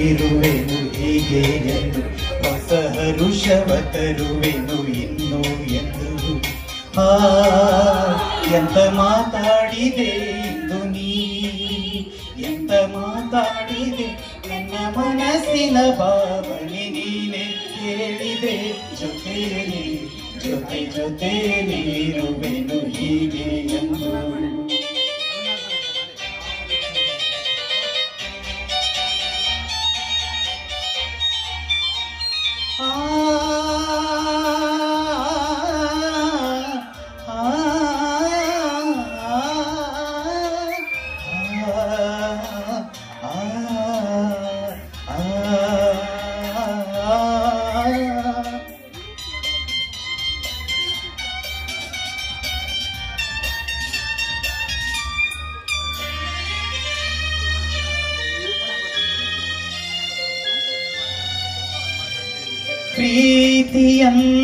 ಇರುವೆನು ಹೀಗೆ ಎಂದು ಹೊಸ ಹರುಷವ ತರುವೆನು ಇನ್ನು ಎಂದು ಎಂತ ಮಾತಾಡಿದೆ ಇಂದು ನೀ ಎಂತ ಮಾತಾಡಿದೆ ನನ್ನ ಮನಸ್ಸಿನ ಭಾವನೆ ನೀನೆ ಕೇಳಿದೆ ಜೊತೆಯಲ್ಲಿ ಜೊತೆ ಜೊತೆಯಲ್ಲಿ ಇರುವೆನು ಹೀಗೆ ಎಂದು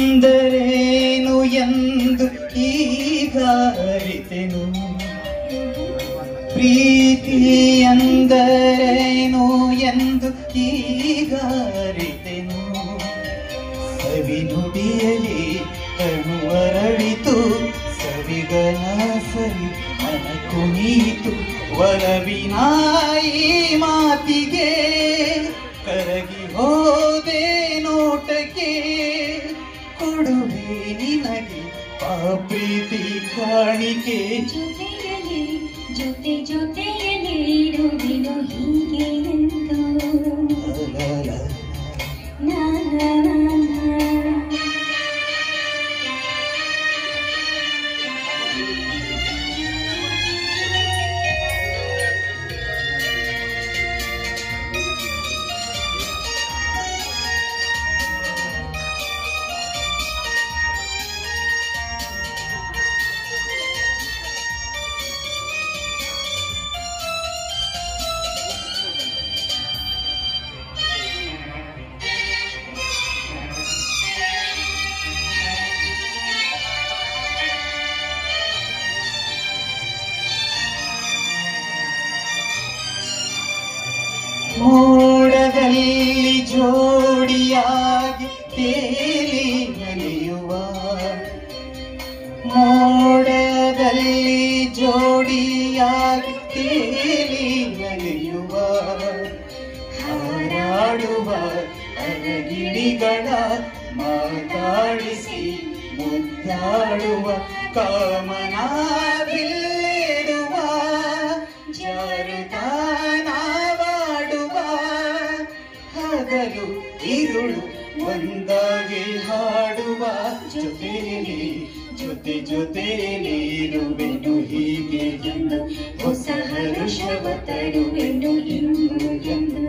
ಪ್ರೀತಿಯಂದರೇನು ಎಂದು ಈಗ ಅರಿತೆನು ಪ್ರೀತಿಯಂದರೇನು ಎಂದು ಈಗ ಅರಿತೆನು ಸವಿನುಡಿಯಲಿ ಕಣ್ಣು ಅರಳಿತು ಸವಿಗನ ಸರಿ ಮನ ಕುಣಿಯಿತು ಒಲವಿನ ಈ ಮಾತಿಗೆ ಕರಗಿ ಹೋದೆ ನೋಟಕ್ಕೆ ಕೊಡುವೆ ನಿನಗೆ ಆ ಪ್ರೀತಿ ಕಾಣಿಕೆ ಜೊತೆಯಲ್ಲಿ ಜೊತೆ ಜೊತೆಯಲ್ಲಿ ಇರುವೆನು ಹೀಗೆ ಎಂದು ಮೋಡದಲ್ಲಿ ಜೋಡಿಯಾಗಿ ತೇಲಿ ನಲಿಯುವ ಮೋಡದಲ್ಲಿ ಜೋಡಿಯಾಗಿ ತೇಲಿ ನಲಿಯುವ ಹಾರಾಡುವ ಅರಗಿಣಿಗಳ ಮಾತಾಡಿಸಿ ಮುದ್ದಾಡುವ ಕಾಮನ ಬಿಲ್ಲಿಡುವ ಹಗಲು ಇರುಳು ಒಂದಾಗಿ ಹಾಡುವ ಜೊತೆಯಲ್ಲಿ ಜೊತೆ ಜೊತೆಯಲ್ಲಿ ಇರುವೆನು ಹೀಗೆ ಎಂದು ಹೊಸ ಹರುಷವ ತರುವೆನು ಇಂದು ಎಂದು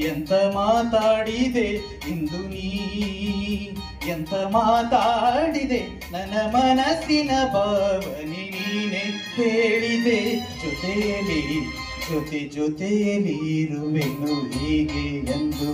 ಎಂತ ಮಾತಾಡಿದೆ ಇಂದು ನೀ ಎಂತ ಮಾತಾಡಿದೆ ನನ್ನ ಮನಸ್ಸಿನ ಭಾವನೆ ನೀನೆ ಹೇಳಿದೆ ಜೊತೆಯಲ್ಲಿ ಜೊತೆ ಜೊತೆಯಲ್ಲಿ ಇರುವೆನು ಹೀಗೆ ಎಂದು